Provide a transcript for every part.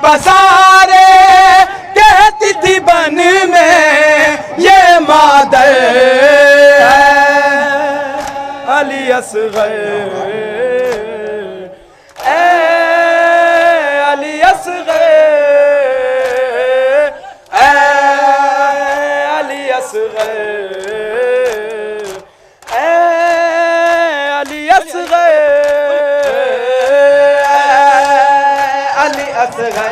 पसारे कहती थी बन में ये मादर है अली असगर अली असगर अली असगर अली असगर अली असगर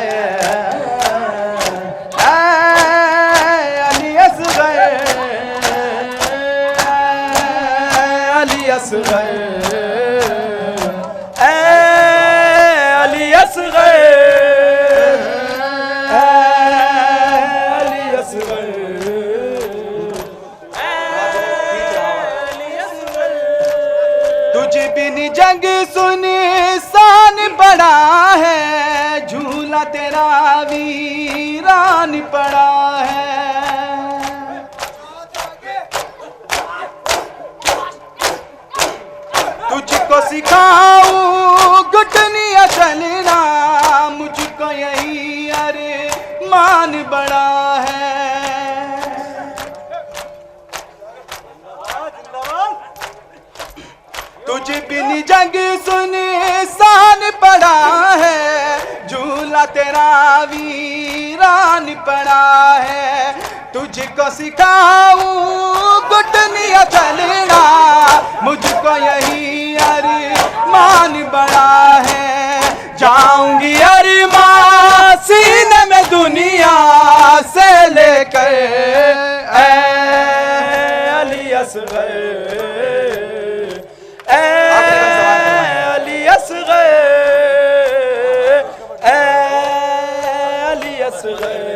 अली असगर अली असगर अली असगर अली असगर तुझ बिन जंग सुनसान पड़ा है झूला तेरा वीरान पड़ा है तुझको सिखाऊं घुटनिया चलना मुझको यही अरे मान बड़ा है तुझ बिन जंग सुनसान पड़ा है झूला तेरा वीरान पड़ा है तुझको सिखाऊं घुटनिया चलना मुझको यही अरमान बड़ा है जाऊंगी अरमान सीने में दुनिया से लेकर अली असगर अली असगर अली असगर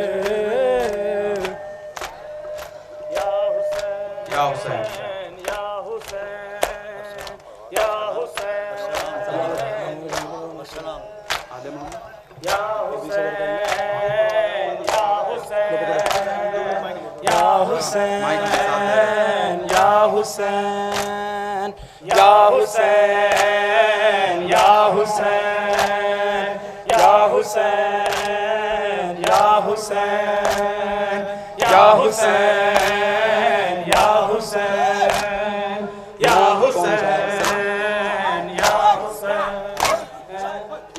या हुसैन या हुसैन या हुसैन या हुसैन या हुसैन या हुसैन या हुसैन या हुसैन या हुसैन या हुसैन या हुसैन या हुसैन या हुसैन या हुसैन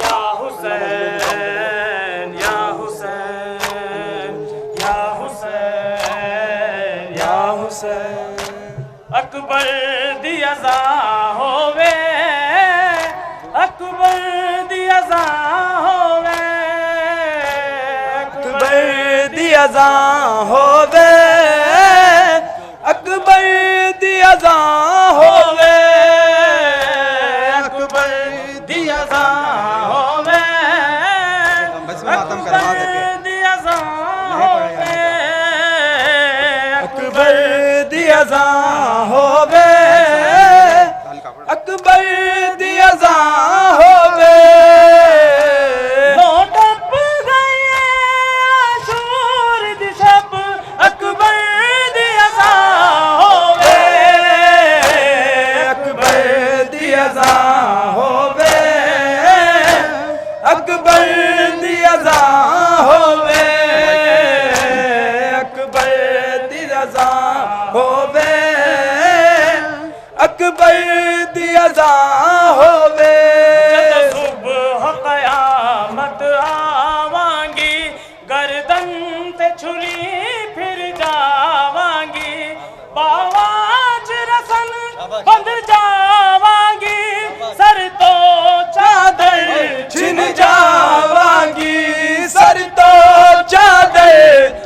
या हुसैन या हुसैन या हुसैन या हुसैन अकबर दी अज़ा होवे अकबर दी अज़ा होवे अकबर दी अज़ा होवे अकबर दी अज़ा होवे अकबर दी अज़ा होवे अकबर दी अज़ा होवे अकबर दी अज़ा होवे अकबर दी अज़ा होवे टप गए आशूर दी शब अकबर दी अज़ा होवे अकबर दी अज़ा होवे अकबर दी अज़ा होवे अकबर दी अज़ा होवे अकबर दी अज़ा होवे सुबह क़यामत आवांगी गर्दन ते छुरी फिर जावांगी बावाज रसन बंद जावांगी सर तो चादर छिन जावांगी सर तो चादर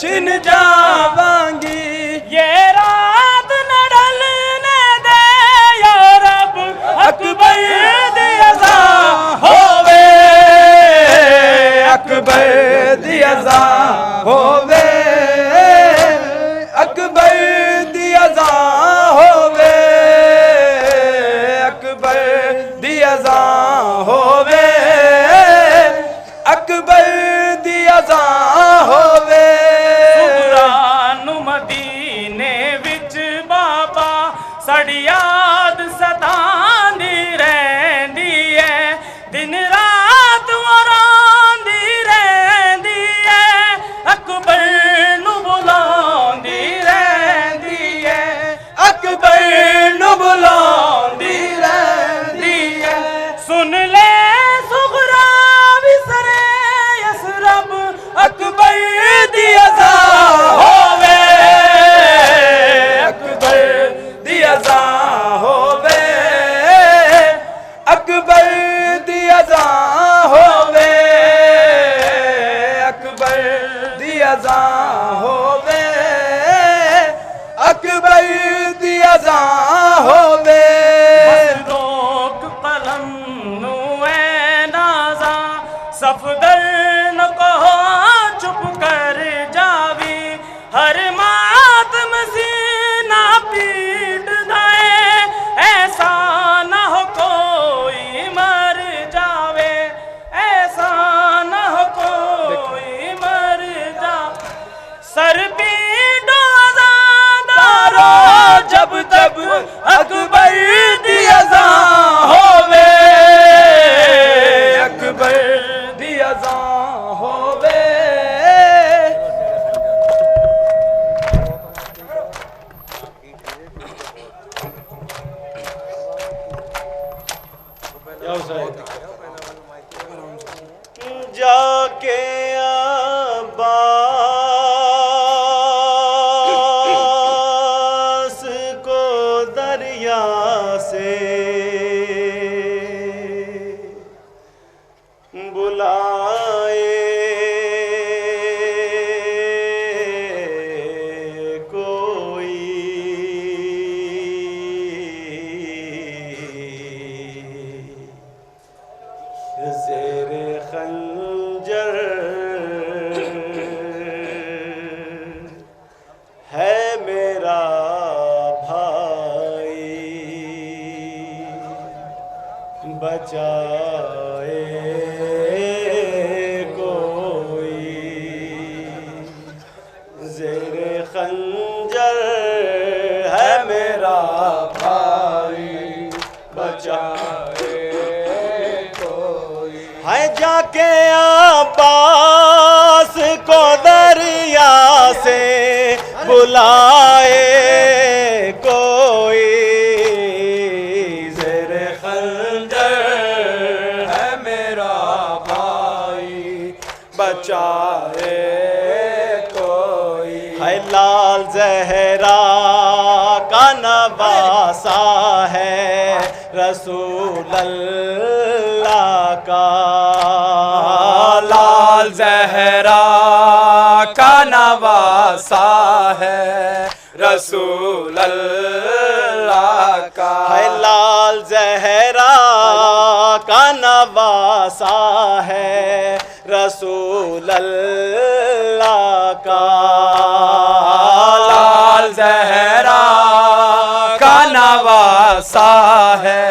छिन जावांगी ये रात न ढलने दे या रब अकबर दी अज़ा होवे अकबर दी अज़ा होवे अकबर दी अज़ा होवे अकबर दी अज़ा होवे अकबर दी अज़ा होवे मदीने विच बाबा साड़ी याद सतांदी रहंदी है दिन रात वरांदी रहंदी सफदर न कहो चुप कर जावी, हर मातम सीना पीट जाए, ऐसा न हो कोई मर जावे, ऐसा न हो कोई मर जा। सर पीटो आज़ादारो जब जब अकबर दी अज़ां होवे, अकबर दी अज़ां होवे। जाके अब्बास को दरिया से बुलाए कोई, ज़ेरे खंजर है मेरा भाई, बचाए कोई, ज़ेरे खंजर है मेरा भाई, बचाए कोई। है जाके अब्बास को दरिया से बुलाए कोई, ज़ेरे खंजर है मेरा भाई, बचाए कोई। है लाल ज़हरा का नवासा है रसूल अल्लाह का, लाल ज़हरा का नवासा है रसूल अल्लाह का। है लाल ज़हरा का नवासा है रसूल अल्लाह का, लाल ज़हरा का नवासा है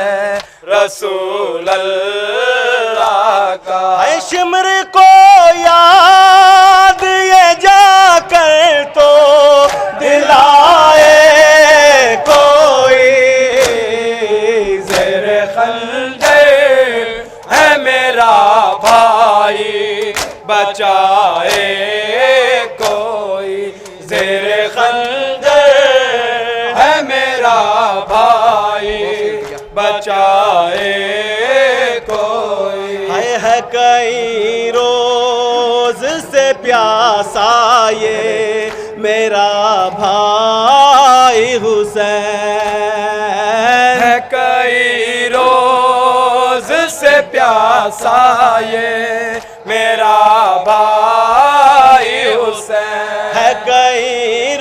रसूल अल्लाह का। है शिमर को याद ये जाकर तो दिलाए कोई, ज़ेरे खंजर है मेरा भाई, बचाए कोई, ज़ेरे खंजर है मेरा भाई, बचाए कोई। है कई रोज से प्यासा ये मेरा भाई हुसैन, है कई रोज से प्यासा ये मेरा भाई हुसैन, है कई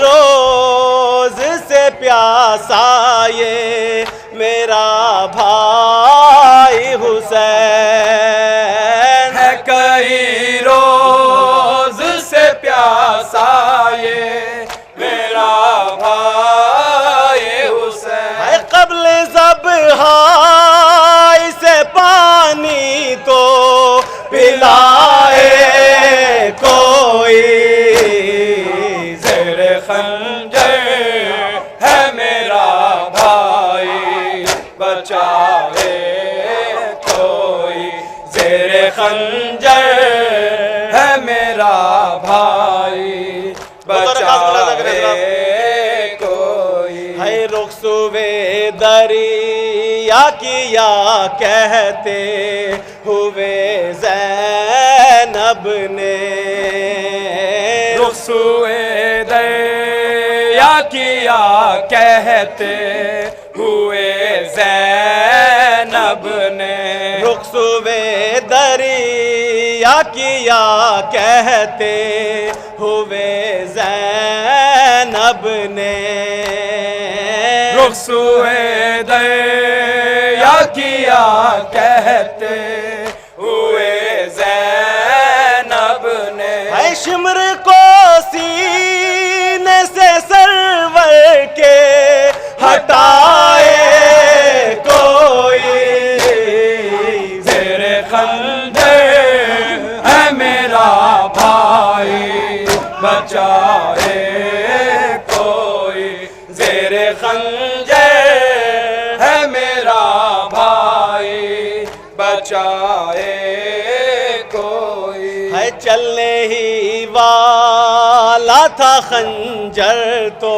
रोज से प्यासा ये मेरा भाई हुसैन, है कई रोज से प्यासा ये मेरा भाई हुसैन। है क़ब्ल ज़ब्हा इसे पानी तो पिलाए कोई, ज़ेरे खंजर है मेरा भाई, बचाए कोई, ज़ेरे खंजर है मेरा भाई, बचाए कोई। है रुखसुवे दरिया किया कहते हुए ज़ैनब ने, रुखसुए दरिया किया कहते हुए ज़ैनब ने, रुखसुवे दरिया किया कहते हुए ज़ैनब ने, रुखसुए दरिया किया कहते हुए ज़ैनब खंजर है मेरा भाई, बचाए कोई। है चलने ही वाला था खंजर तो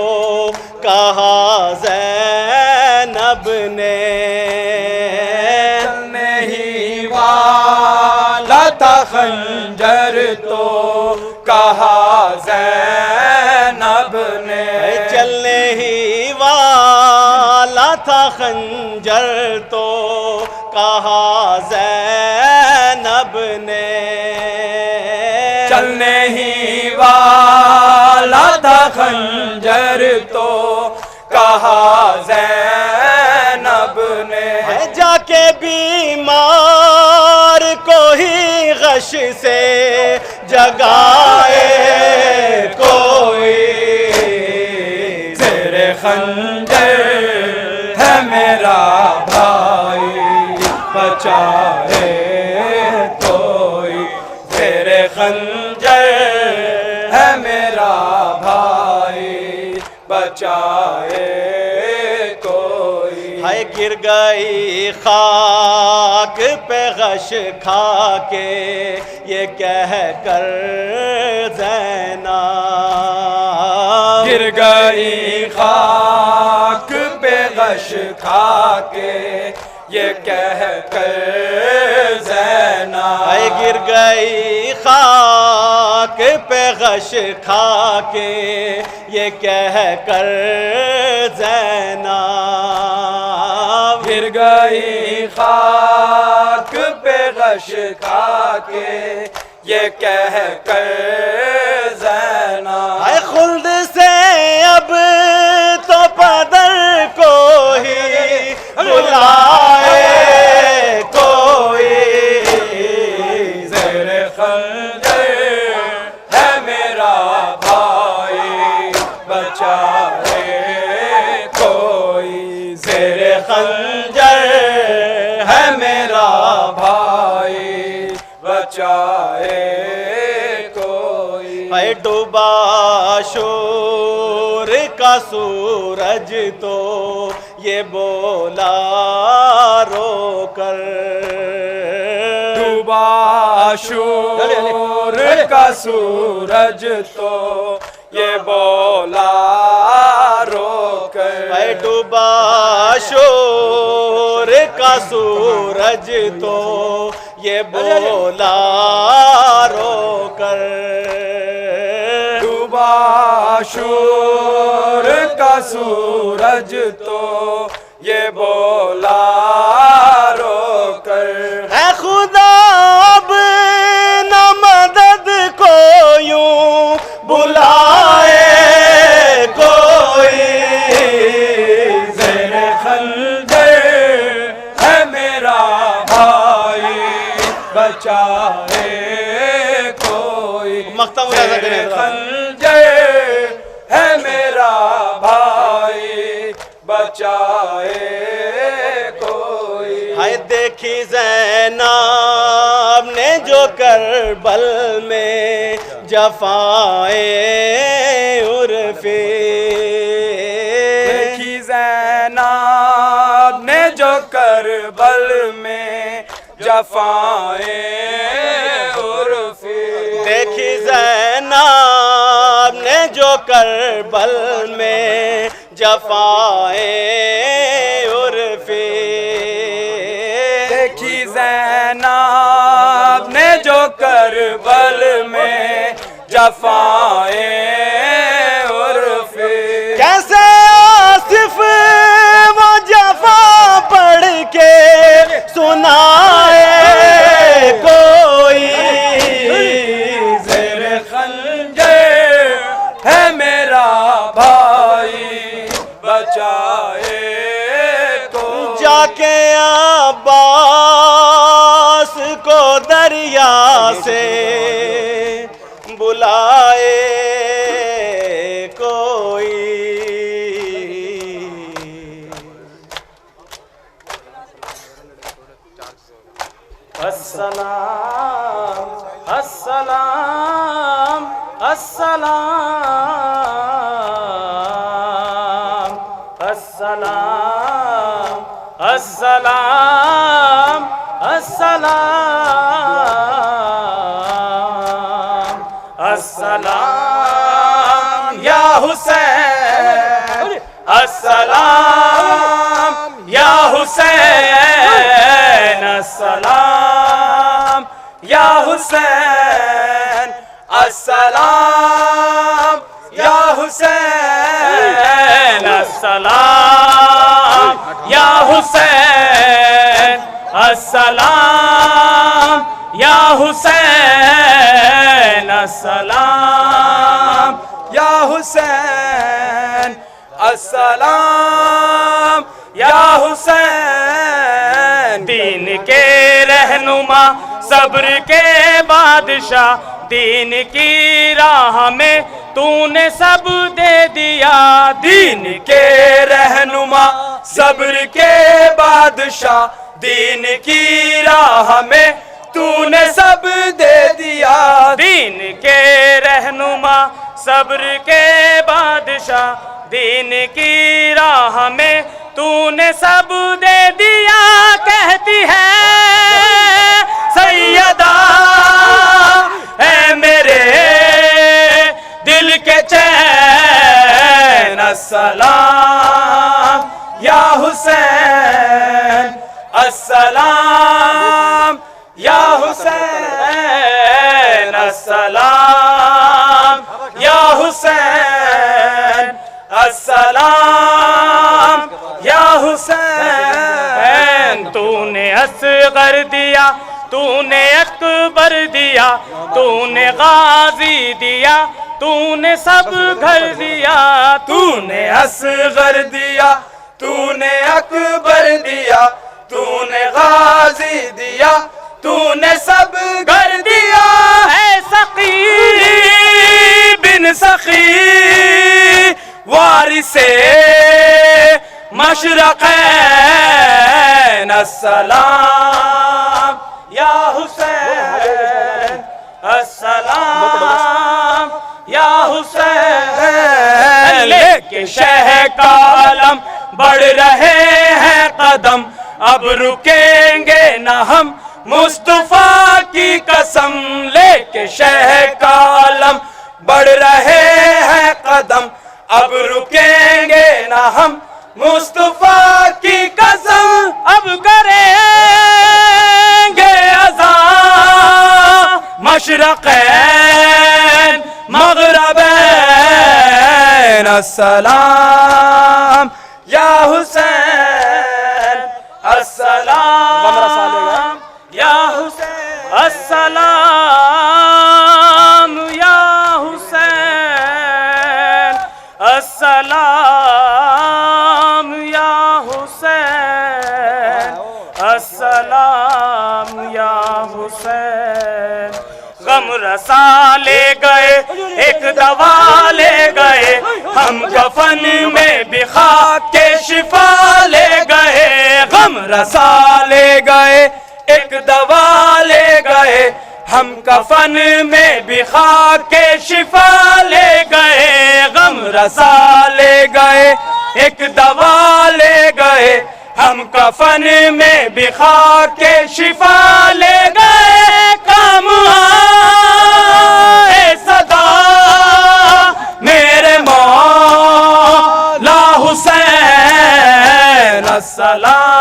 कहा ज़ैनब ने, चलने ही वाला था खंजर तो कहा ज़ैनब ने। चलने ही वाला था खंजर तो कहा ज़ैनब ने, चलने ही वाला था खंजर तो कहा ज़ैनब ने। जाके बीमार को ही गश से जगाए कोई, तेरे खंजर है मेरा भाई, बचाए कोई। तेरे खंजर है मेरा भाई, बचाए कोई। हाय गिर गई खाक पे गश खा के ये कह कर ज़ैनब, गिर गई खाक पे गश खा के ये कह कर ज़ैनब। हाय गिर गई खाक पे गश खा के ये कह कर ज़ैनब, गिर गई खाक पे गश खा के ये कह कर ज़ैनब। हाय खुल्द से अब तो पदर को ही बुलाए कोई, ज़ेरे खंजर है मेरा भाई, बचाए कोई। ज़ेरे खंजर है मेरा भाई, बचाए कोई। है डूबा शोर का सूरज तो ये बोला रो कर, डूबा शोर का सूरज तो ये बोला रोकर। है डूबा शोर का सूरज तो ये बोला रो कर, डूबा शोर का सूरज तो ये बोला रोकर। है खुदा अब न मदद को यूं बुलाए कोई, ज़ेरे खंजर है मेरा भाई, बचाए कोई। ज़ेरे खंजर है मेरा भाई, बचाए कोई। हाय देखी ज़ैनब ने जो करबल में जफाए उर्फी, देखी ज़ैनब ने जो करबल में जफाए उर्फी। देखी ज़ैनब ने जो करबल में जफाए उर्फी, देखी ज़ैनब ने जो करबल में जफाए उर्फी। कैसे आसिफ वो जफा पढ़ के सुनाए कोई, ज़ेरे खंजर है मेरा भाई, बचाए कोई। जाके अब्बास को दरिया से बुलाए कोई, अस्सलाम अस्सलाम अस्सलाम अस्सलाम अस्सलाम अस्सलाम अस्सलाम या हुसैन अस्सलाम या हुसैन अस्सलाम या हुसैन अस्सलाम या हुसैन अस्सलाम या हुसैन अस्सलाम या हुसैन अस्सलाम या हुसैन अस्सलाम या हुसैन। दीन के रहनुमा सब्र के बादशाह दीन की राह में तूने सब दे दिया। दीन के रहनुमा सब्र के बादशाह दीन की राह में तूने सब दे दिया। दीन के रहनुमा सब्र के बादशाह दीन की राह में तूने सब दे दिया। कहती है सैयदा है मेरे दिल के चैन अस्सलाम या हुसैन अस्सलाम या हुसैन अस्सलाम या हुसैन अस्सलाम या हुसैन। तूने असगर दिया तूने अकबर दिया तूने गाजी दिया तूने सब घर दिया। तूने असगर दिया तूने अकबर दिया तूने गाजी दिया तूने सब घर दिया। है सखी बिन सखी वारिसे मशरक़ैन अस्सलाम या हुसैन अस्सलाम या हुसैन। लेके शह का आलम बढ़ रहे हैं कदम अब रुकेंगे न हम मुस्तफा की कसम। लेके शह का आलम बढ़ रहे हैं कदम अब रुकेंगे न हम मुस्तफा की कसम। अब करेंगे अज़ा मशरक़ैन मग़रबैन अस्सलाम या हुसैन अस्सलाम या हुसैन अस्सलाम या हुसैन अस्सलाम या हुसैन अस्सलाम या हुसैन। गम रसा ले गए एक दवा ले गए हम कफन में बिखा के शिफा ले गए। गम रसा ले गए एक दवा ले गए हम कफन में बिखा के शिफा ले गए। गम रसा ले गए एक दवा ले गए हम कफन में बिखा के शिफा ले गए। काम आए सदा मेरे मौला हुसैन अस्सलाम